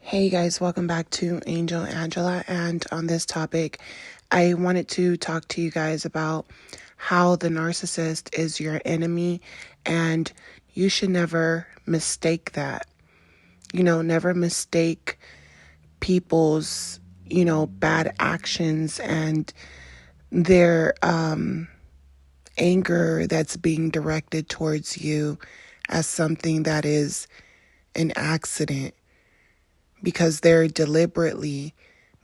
Hey guys, welcome back to Angel Angela, and on this topic, I wanted to talk to you guys about how the narcissist is your enemy, and you should never mistake that. Never mistake people's, bad actions and their anger that's being directed towards you as something that is an accident, because they're deliberately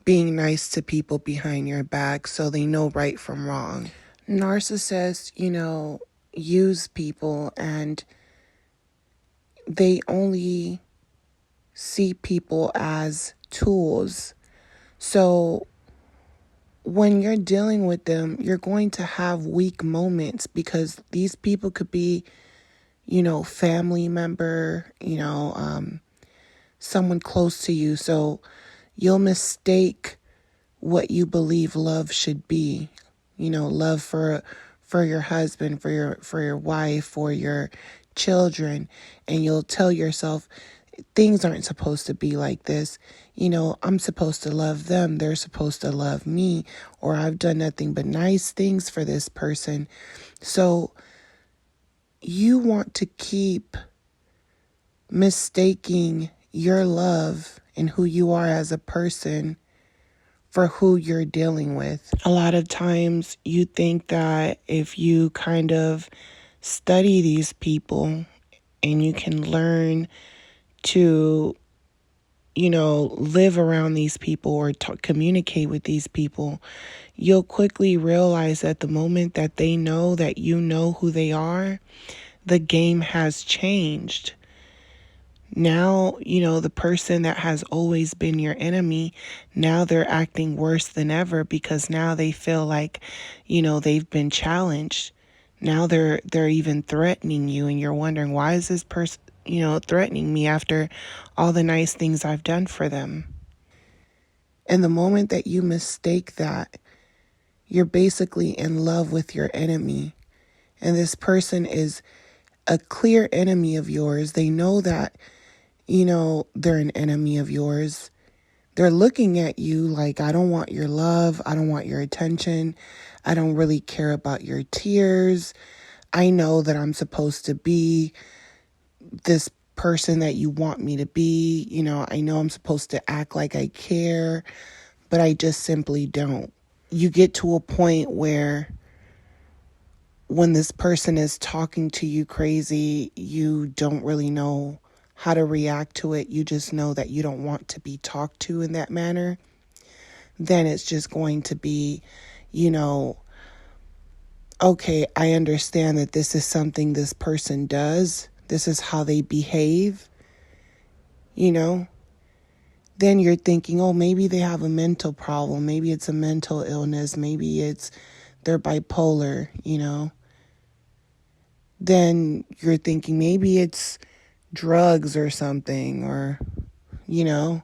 being nice to people behind your back so they know right from wrong. Narcissists, use people, and they only see people as tools. So when you're dealing with them, you're going to have weak moments, because these people could be, family member, someone close to you. So you'll mistake what you believe love should be. Love for your husband, for your wife, for your children, and you'll tell yourself things aren't supposed to be like this. I'm supposed to love them, they're supposed to love me, or I've done nothing but nice things for this person. So you want to keep mistaking your love and who you are as a person for who you're dealing with. A lot of times you think that if you kind of study these people and you can learn to, live around these people or communicate with these people, you'll quickly realize that the moment that they know that you know who they are, the game has changed. Now, the person that has always been your enemy, now they're acting worse than ever, because now they feel like, they've been challenged. Now they're even threatening you, and you're wondering, why is this person, threatening me after all the nice things I've done for them? And the moment that you mistake that, you're basically in love with your enemy. And this person is a clear enemy of yours. They know that they're an enemy of yours. They're looking at you like, I don't want your love. I don't want your attention. I don't really care about your tears. I know that I'm supposed to be this person that you want me to be. I know I'm supposed to act like I care, but I just simply don't. You get to a point where when this person is talking to you crazy, you don't really know how to react to it. You just know that you don't want to be talked to in that manner. Then it's just going to be, okay, I understand that this is something this person does. This is how they behave, Then you're thinking, oh, maybe they have a mental problem. Maybe it's a mental illness. Maybe they're bipolar, Then you're thinking maybe it's drugs or something, or, you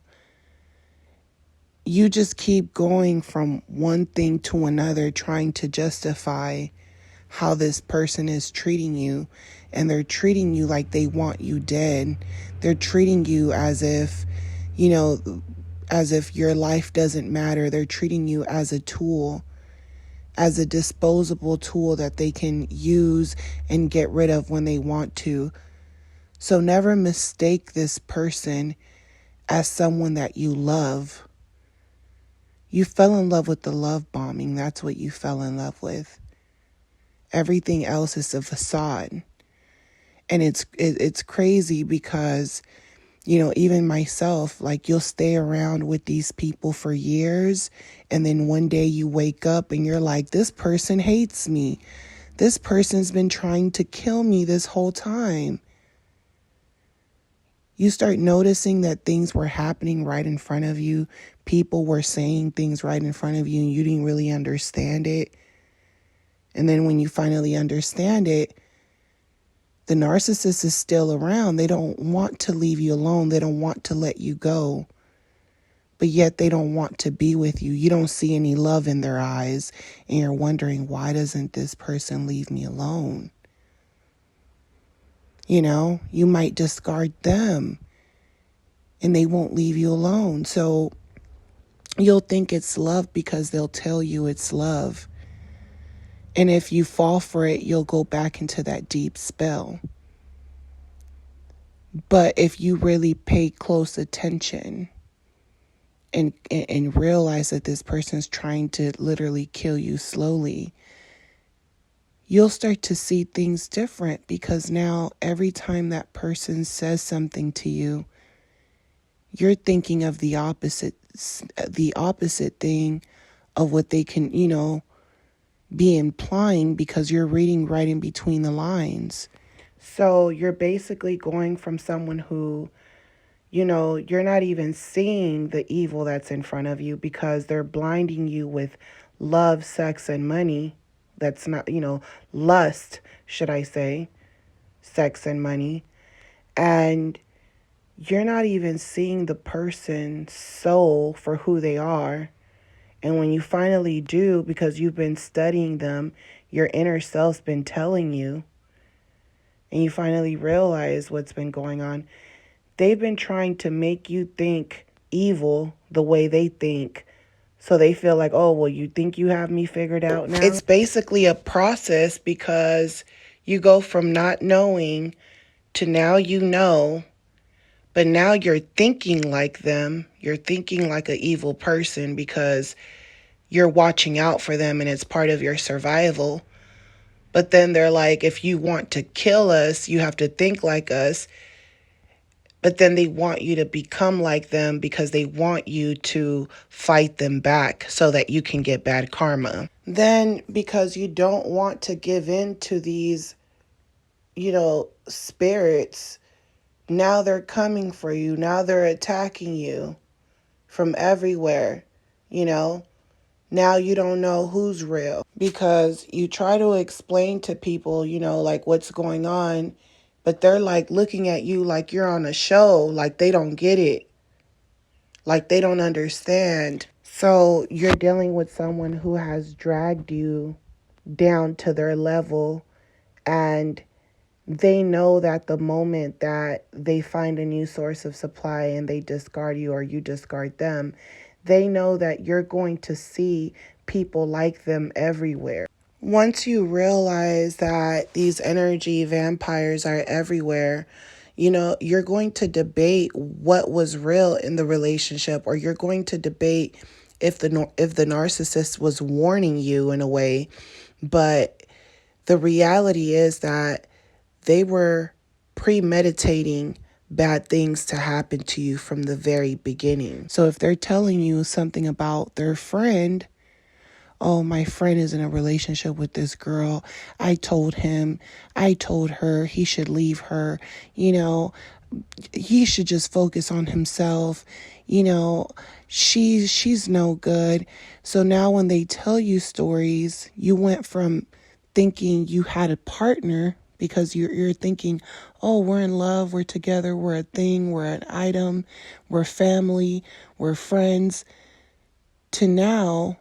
just keep going from one thing to another, trying to justify how this person is treating you. And they're treating you like they want you dead. They're treating you as if, as if your life doesn't matter. They're treating you as a tool, as a disposable tool that they can use and get rid of when they want to. So never mistake this person as someone that you love. You fell in love with the love bombing. That's what you fell in love with. Everything else is a facade. And it's crazy because, even myself, like, you'll stay around with these people for years, and then one day you wake up and you're like, this person hates me. This person's been trying to kill me this whole time. You start noticing that things were happening right in front of you. People were saying things right in front of you, and you didn't really understand it. And then when you finally understand it, the narcissist is still around. They don't want to leave you alone. They don't want to let you go. but yet they don't want to be with you. You don't see any love in their eyes, and you're wondering, why doesn't this person leave me alone? You know, you might discard them and they won't leave you alone. So you'll think it's love because they'll tell you it's love. And if you fall for it, you'll go back into that deep spell. But if you really pay close attention and realize that this person's trying to literally kill you slowly, you'll start to see things different, because now every time that person says something to you, you're thinking of the opposite thing of what they can, be implying, because you're reading right in between the lines. So you're basically going from someone who, you're not even seeing the evil that's in front of you, because they're blinding you with love, sex, and money. That's not, lust, should I say, sex and money. And you're not even seeing the person's soul for who they are. And when you finally do, because you've been studying them, your inner self's been telling you, and you finally realize what's been going on, they've been trying to make you think evil the way they think. So they feel like, oh, well, you think you have me figured out now? It's basically a process, because you go from not knowing to now you know, but now you're thinking like them. You're thinking like an evil person because you're watching out for them and it's part of your survival. But then they're like, if you want to kill us, you have to think like us. But then they want you to become like them because they want you to fight them back so that you can get bad karma. Then, because you don't want to give in to these, spirits, now they're coming for you. Now they're attacking you from everywhere, Now you don't know who's real, because you try to explain to people, like what's going on, but they're like looking at you like you're on a show, like they don't get it, like they don't understand. So you're dealing with someone who has dragged you down to their level, and they know that the moment that they find a new source of supply and they discard you or you discard them, they know that you're going to see people like them everywhere. Once you realize that these energy vampires are everywhere, you're going to debate what was real in the relationship, or you're going to debate if the narcissist was warning you in a way. But the reality is that they were premeditating bad things to happen to you from the very beginning. So if they're telling you something about their friend, oh, my friend is in a relationship with this girl, I told her he should leave her, he should just focus on himself, she's no good. So now when they tell you stories, you went from thinking you had a partner, because you're thinking, oh, we're in love, we're together, we're a thing, we're an item, we're family, we're friends, to now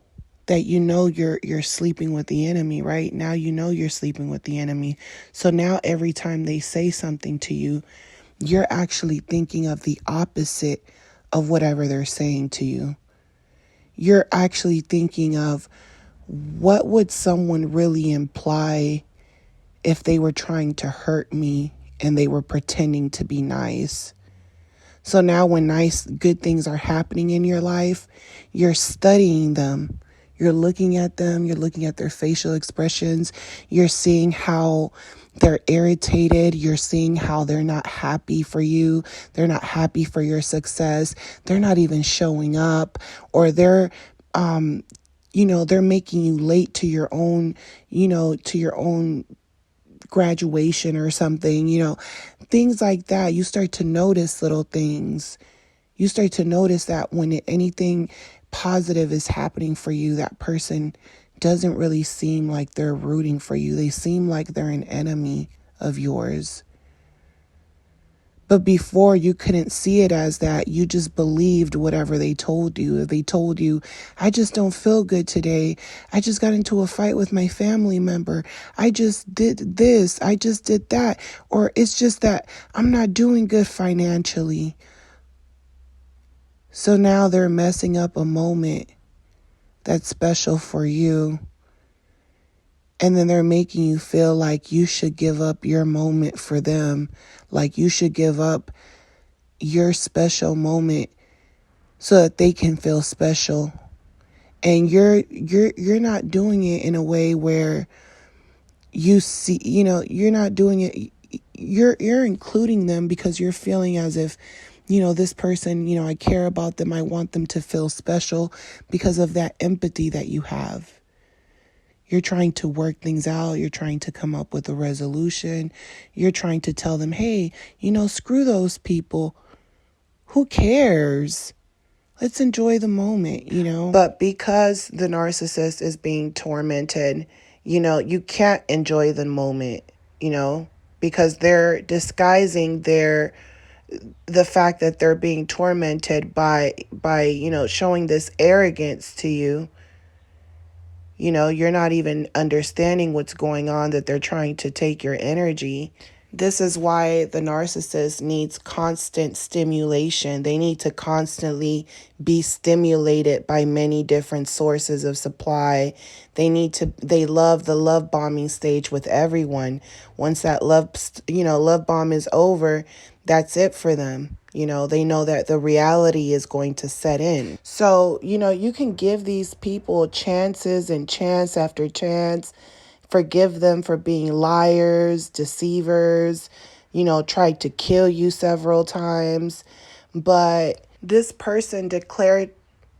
that you're sleeping with the enemy, right? Now you're sleeping with the enemy. So now every time they say something to you, you're actually thinking of the opposite of whatever they're saying to you. You're actually thinking of, what would someone really imply if they were trying to hurt me and they were pretending to be nice? So now when good things are happening in your life, you're studying them. You're looking at them. You're looking at their facial expressions. You're seeing how they're irritated. You're seeing how they're not happy for you. They're not happy for your success. They're not even showing up, or they're they're making you late to your own, graduation or something, things like that. You start to notice little things. You start to notice that when anything positive is happening for you, that person doesn't really seem like they're rooting for you. They seem like they're an enemy of yours. But before, you couldn't see it as that. You just believed whatever they told you. If they told you, I just don't feel good today. I just got into a fight with my family member. I just did this. I just did that. Or it's just that I'm not doing good financially. So now they're messing up a moment that's special for you. And then they're making you feel like you should give up your moment for them. Like you should give up your special moment so that they can feel special. And you're not doing it in a way where you see, you're not doing it, you're including them because you're feeling as if, this person, I care about them. I want them to feel special because of that empathy that you have. You're trying to work things out. You're trying to come up with a resolution. You're trying to tell them, hey, screw those people. Who cares? Let's enjoy the moment, But because the narcissist is being tormented, you can't enjoy the moment, because they're disguising the fact that they're being tormented by showing this arrogance to you. You're not even understanding what's going on, that they're trying to take your energy. This is why the narcissist needs constant stimulation. They need to constantly be stimulated by many different sources of supply. They love the love bombing stage with everyone. Once that love bomb is over, that's it for them. They know that the reality is going to set in. So, you can give these people chances and chance after chance. Forgive them for being liars, deceivers, tried to kill you several times. But this person declared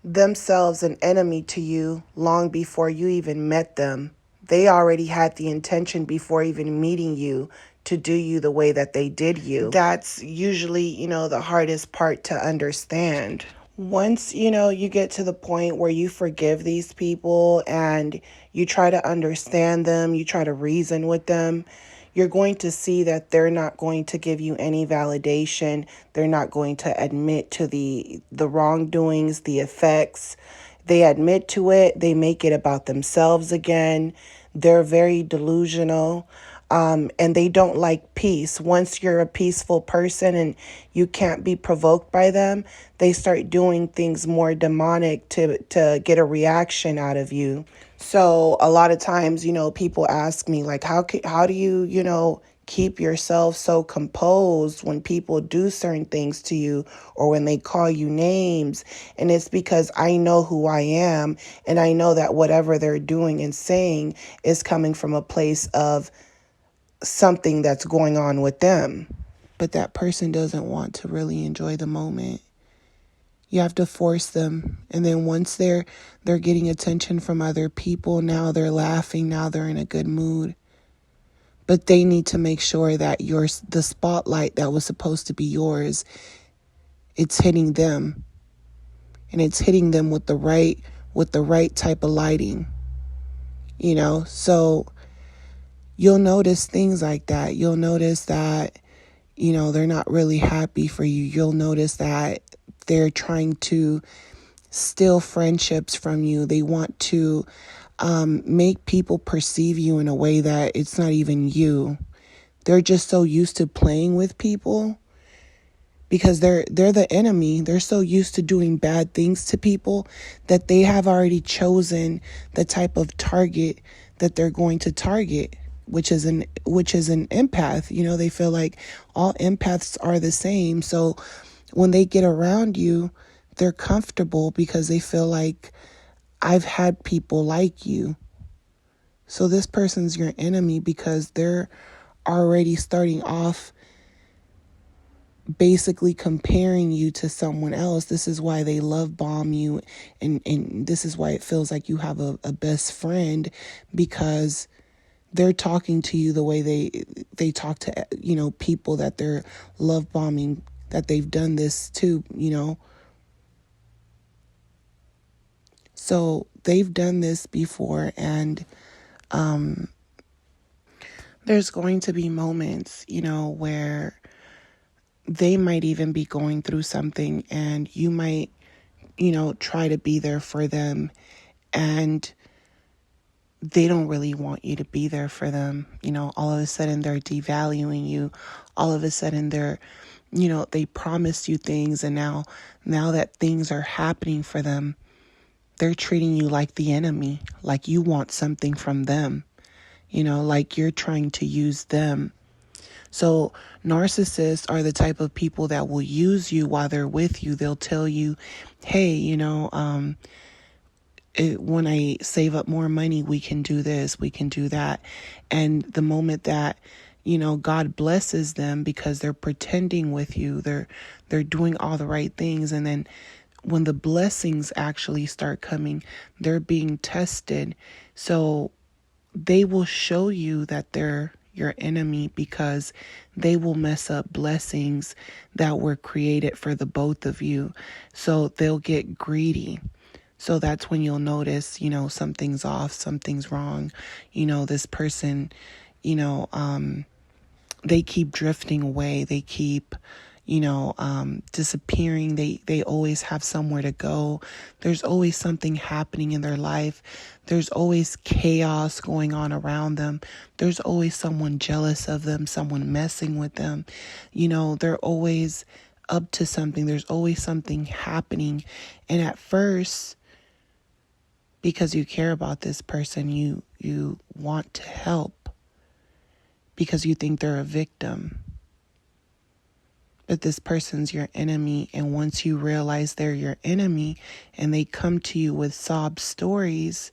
themselves an enemy to you long before you even met them. They already had the intention before even meeting you to do you the way that they did you. That's usually, the hardest part to understand. Once, you get to the point where you forgive these people and you try to understand them, you try to reason with them, you're going to see that they're not going to give you any validation. They're not going to admit to the wrongdoings, the effects. They admit to it. They make it about themselves again. They're very delusional. And they don't like peace. Once you're a peaceful person and you can't be provoked by them, they start doing things more demonic to get a reaction out of you. So a lot of times, people ask me, like, how do you, keep yourself so composed when people do certain things to you or when they call you names? And it's because I know who I am, and I know that whatever they're doing and saying is coming from a place of something that's going on with them. But that person doesn't want to really enjoy the moment. You have to force them. And then once they're getting attention from other people, now they're laughing, now they're in a good mood. But they need to make sure that the spotlight that was supposed to be yours, it's hitting them. And it's hitting them with the right type of lighting. So you'll notice things like that. You'll notice that, they're not really happy for you. You'll notice that they're trying to steal friendships from you. They want to make people perceive you in a way that it's not even you. They're just so used to playing with people because they're the enemy. They're so used to doing bad things to people that they have already chosen the type of target that they're going to target, which is an empath. They feel like all empaths are the same. So when they get around you, they're comfortable because they feel like, I've had people like you. So this person's your enemy because they're already starting off basically comparing you to someone else. This is why they love bomb you, and this is why it feels like you have a best friend, because they're talking to you the way they talk to people that they're love bombing, that they've done this to. So they've done this before, and there's going to be moments where they might even be going through something, and you might, try to be there for them, and they don't really want you to be there for them. All of a sudden they're devaluing you. All of a sudden they promised you things, and now that things are happening for them, they're treating you like the enemy, like you want something from them, like you're trying to use them. So narcissists are the type of people that will use you while they're with you. They'll tell you, hey, when I save up more money, we can do this, we can do that. And the moment that, God blesses them because they're pretending with you, they're doing all the right things. And then when the blessings actually start coming, they're being tested. So they will show you that they're your enemy because they will mess up blessings that were created for the both of you. So they'll get greedy. So that's when you'll notice, something's off, something's wrong. This person, you know, um, they keep drifting away. They keep, disappearing. They always have somewhere to go. There's always something happening in their life. There's always chaos going on around them. There's always someone jealous of them, someone messing with them. They're always up to something. There's always something happening. And at first, because you care about this person, you want to help because you think they're a victim. But this person's your enemy, and once you realize they're your enemy and they come to you with sob stories,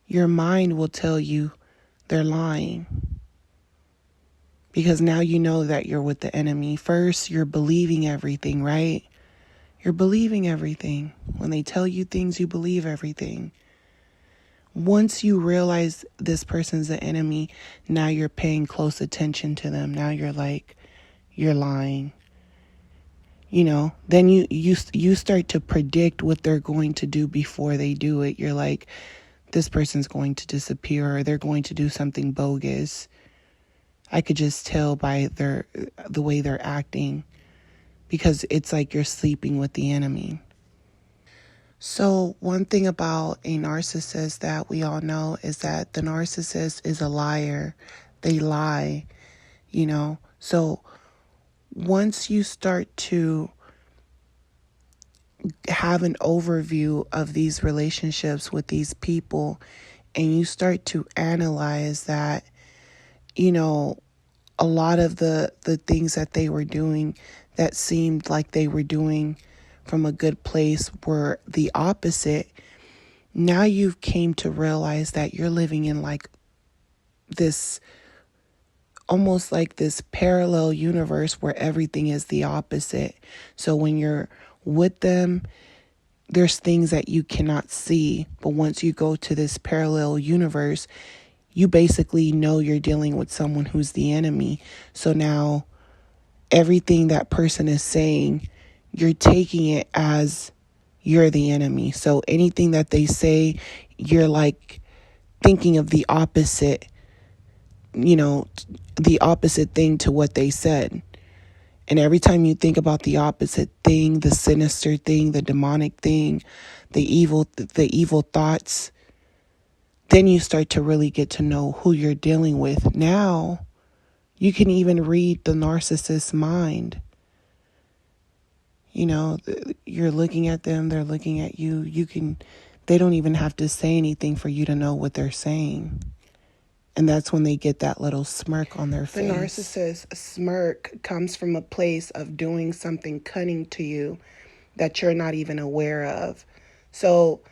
your mind will tell you they're lying. Because now you know that you're with the enemy. First, you're believing everything, right? You're believing everything. When they tell you things, you believe everything. Once you realize this person's the enemy, now you're paying close attention to them. Now you're like, you're lying. Then you start to predict what they're going to do before they do it. You're like, this person's going to disappear, or they're going to do something bogus. I could just tell by the way they're acting, because it's like you're sleeping with the enemy. So one thing about a narcissist that we all know is that the narcissist is a liar. They lie, So once you start to have an overview of these relationships with these people, and you start to analyze that, a lot of the things that they were doing that seemed like they were doing from a good place were the opposite. Now you've came to realize that you're living in like this, almost like this parallel universe where everything is the opposite. So when you're with them, there's things that you cannot see. But once you go to this parallel universe, you basically know you're dealing with someone who's the enemy. So now everything that person is saying, you're taking it as you're the enemy. So anything that they say, you're like thinking of the opposite, the opposite thing to what they said. And every time you think about the opposite thing, the sinister thing, the demonic thing, the evil thoughts, then you start to really get to know who you're dealing with. Now, you can even read the narcissist's mind. You're looking at them, they're looking at you. They don't even have to say anything for you to know what they're saying. And that's when they get that little smirk on their face. The narcissist smirk comes from a place of doing something cunning to you that you're not even aware of. So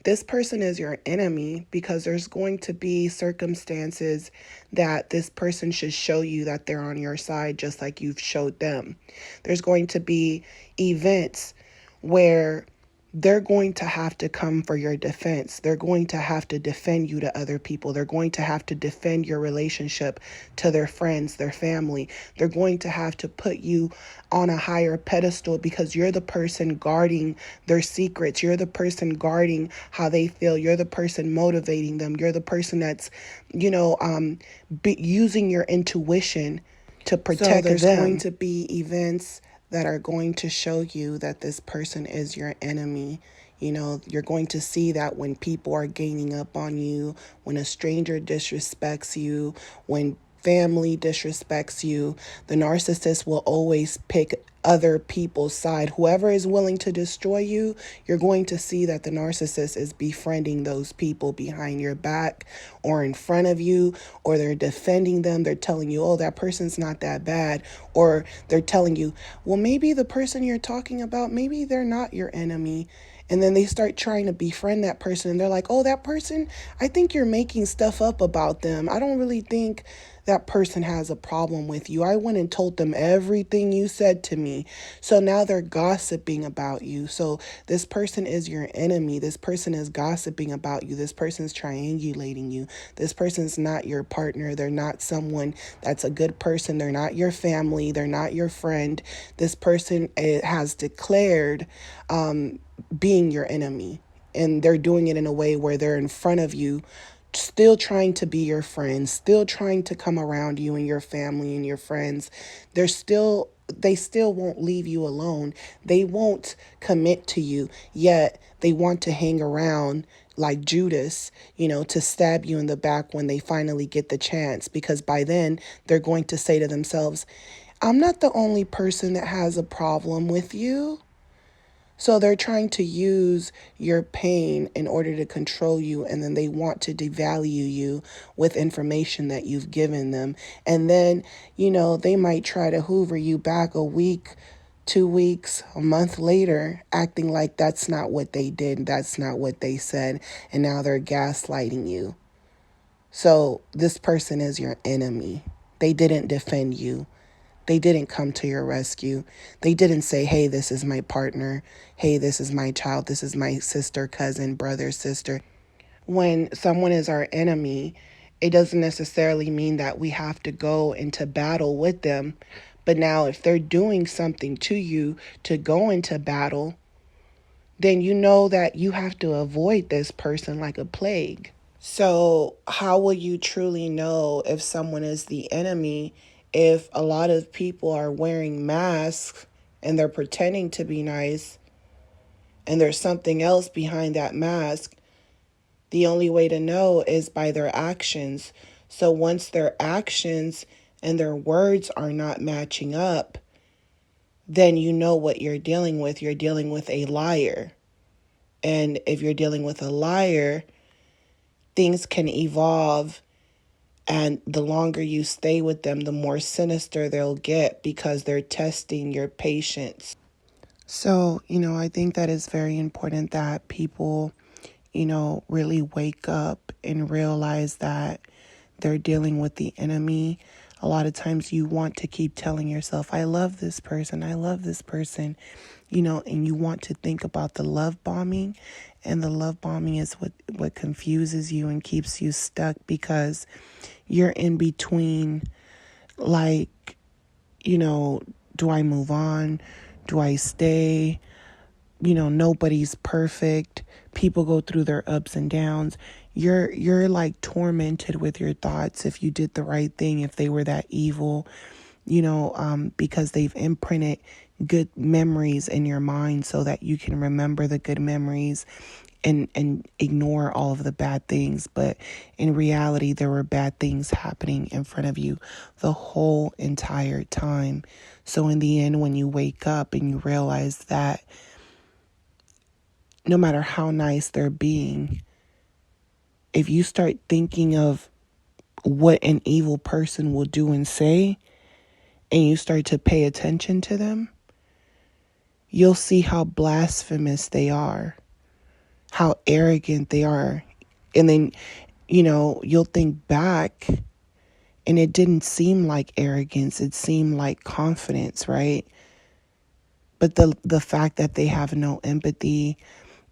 this person is your enemy because there's going to be circumstances that this person should show you that they're on your side, just like you've showed them. There's going to be events where they're going to have to come for your defense. They're going to have to defend you to other people. They're going to have to defend your relationship to their friends, their family. They're going to have to put you on a higher pedestal because you're the person guarding their secrets. You're the person guarding how they feel. You're the person motivating them. You're the person that's, using your intuition to protect them. So there's going to be events that are going to show you that this person is your enemy. You know, you're going to see that when people are gaining up on you, when a stranger disrespects you, when family disrespects you, the narcissist will always pick other people's side. Whoever is willing to destroy you, you're going to see that the narcissist is befriending those people behind your back or in front of you, or they're defending them. They're telling you, oh, that person's not that bad. Or they're telling you, well, maybe the person you're talking about, maybe they're not your enemy. And then they start trying to befriend that person. And they're like, oh, that person, I think you're making stuff up about them. I don't really think that person has a problem with you. I went and told them everything you said to me. So now they're gossiping about you. So this person is your enemy. This person is gossiping about you. This person's triangulating you. This person's not your partner. They're not someone that's a good person. They're not your family. They're not your friend. This person has declared being your enemy. And they're doing it in a way where they're in front of you, still trying to be your friend, still trying to come around you and your family and your friends. They still won't leave you alone. They won't commit to you, yet they want to hang around like Judas, to stab you in the back when they finally get the chance, because by then they're going to say to themselves, I'm not the only person that has a problem with you. So they're trying to use your pain in order to control you, and then they want to devalue you with information that you've given them. And then, they might try to hoover you back a week, 2 weeks, a month later, acting like that's not what they did, that's not what they said, and now they're gaslighting you. So this person is your enemy. They didn't defend you. They didn't come to your rescue. They didn't say, hey, this is my partner. Hey, this is my child. This is my sister, cousin, brother, sister. When someone is our enemy, it doesn't necessarily mean that we have to go into battle with them. But now if they're doing something to you to go into battle, then you know that you have to avoid this person like a plague. So how will you truly know if someone is the enemy if a lot of people are wearing masks and they're pretending to be nice and there's something else behind that mask? The only way to know is by their actions. So once their actions and their words are not matching up, then you know what you're dealing with. You're dealing with a liar. And if you're dealing with a liar, things can evolve. And the longer you stay with them, the more sinister they'll get, because they're testing your patience. So, I think that it's very important that people, really wake up and realize that they're dealing with the enemy. A lot of times you want to keep telling yourself, I love this person, I love this person, and you want to think about the love bombing. And the love bombing is what confuses you and keeps you stuck, because you're in between, like, do I move on? Do I stay? Nobody's perfect. People go through their ups and downs. You're like tormented with your thoughts if you did the right thing, if they were that evil, because they've imprinted good memories in your mind so that you can remember the good memories and ignore all of the bad things. But in reality, there were bad things happening in front of you the whole entire time. So in the end, when you wake up and you realize that no matter how nice they're being, if you start thinking of what an evil person will do and say, and you start to pay attention to them, you'll see how blasphemous they are, how arrogant they are. And then, you'll think back, and it didn't seem like arrogance. It seemed like confidence, right? But the fact that they have no empathy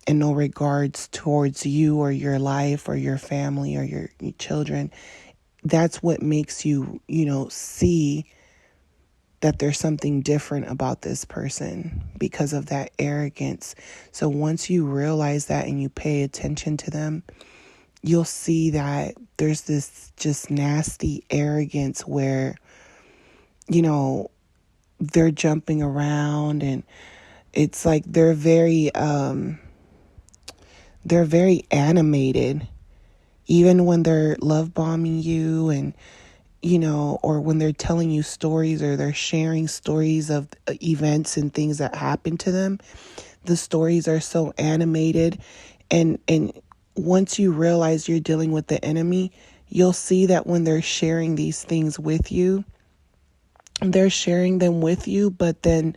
and no regards towards you or your life or your family or your children, that's what makes you, see that there's something different about this person because of that arrogance. So once you realize that and you pay attention to them, you'll see that there's this just nasty arrogance where you know, they're jumping around, and it's like they're very animated, even when they're love bombing you, and or when they're telling you stories, or they're sharing stories of events and things that happened to them. The stories are so animated, and once you realize you're dealing with the enemy, you'll see that when they're sharing these things with you, they're sharing them with you, but then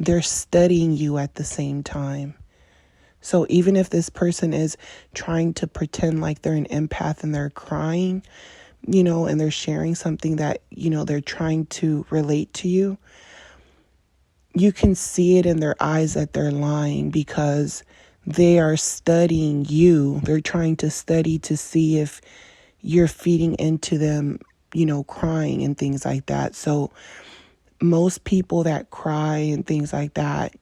they're studying you at the same time. So even if this person is trying to pretend like they're an empath and they're crying, and they're sharing something that, they're trying to relate to you, you can see it in their eyes that they're lying, because they are studying you. They're trying to study to see if you're feeding into them, crying and things like that. So most people that cry and things like that,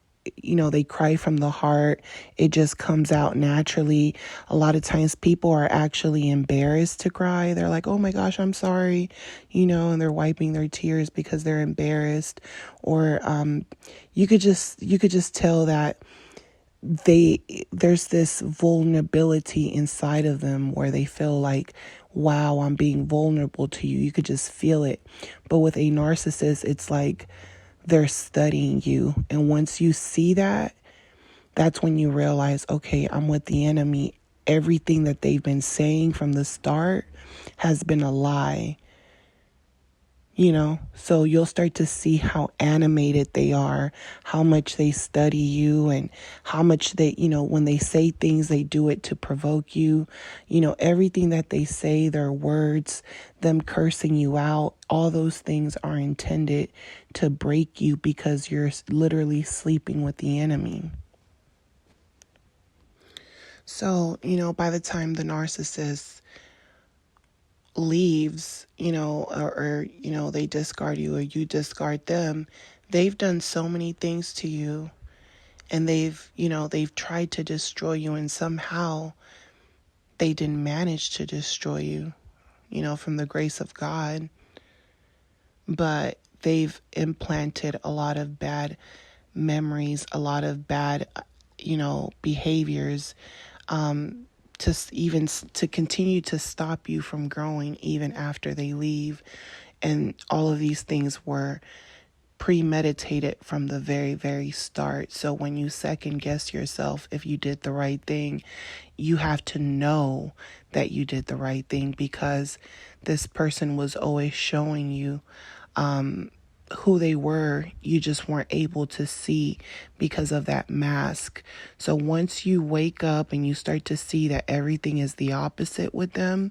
they cry from the heart. It just comes out naturally. A lot of times people are actually embarrassed to cry. They're like, oh my gosh, I'm sorry, and they're wiping their tears because they're embarrassed. Or you could just tell that there's this vulnerability inside of them where they feel like, wow, I'm being vulnerable to you. You could just feel it. But with a narcissist, it's like they're studying you. And once you see that, that's when you realize, okay, I'm with the enemy. Everything that they've been saying from the start has been a lie. So you'll start to see how animated they are, how much they study you, and how much they, when they say things, they do it to provoke you. Everything that they say, their words, them cursing you out, all those things are intended to break you, because you're literally sleeping with the enemy. So, by the time the narcissist leaves, or they discard you, or you discard them, they've done so many things to you, and they've tried to destroy you, and somehow they didn't manage to destroy you, from the grace of God. But they've implanted a lot of bad memories, a lot of bad, behaviors, to continue to stop you from growing even after they leave. And all of these things were premeditated from the very, very start. So when you second guess yourself if you did the right thing, you have to know that you did the right thing, because this person was always showing you who they were. You just weren't able to see because of that mask. So once you wake up and you start to see that everything is the opposite with them,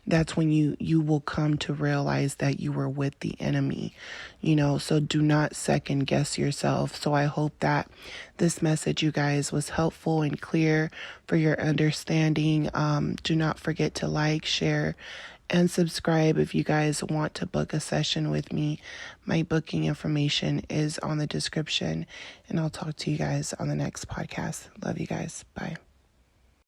that's when you will come to realize that you were with the enemy. So do not second guess yourself. So I hope that this message, you guys, was helpful and clear for your understanding. Do not forget to like, share, and subscribe if you guys want to book a session with me. My booking information is on the description, and I'll talk to you guys on the next podcast. Love you guys. Bye.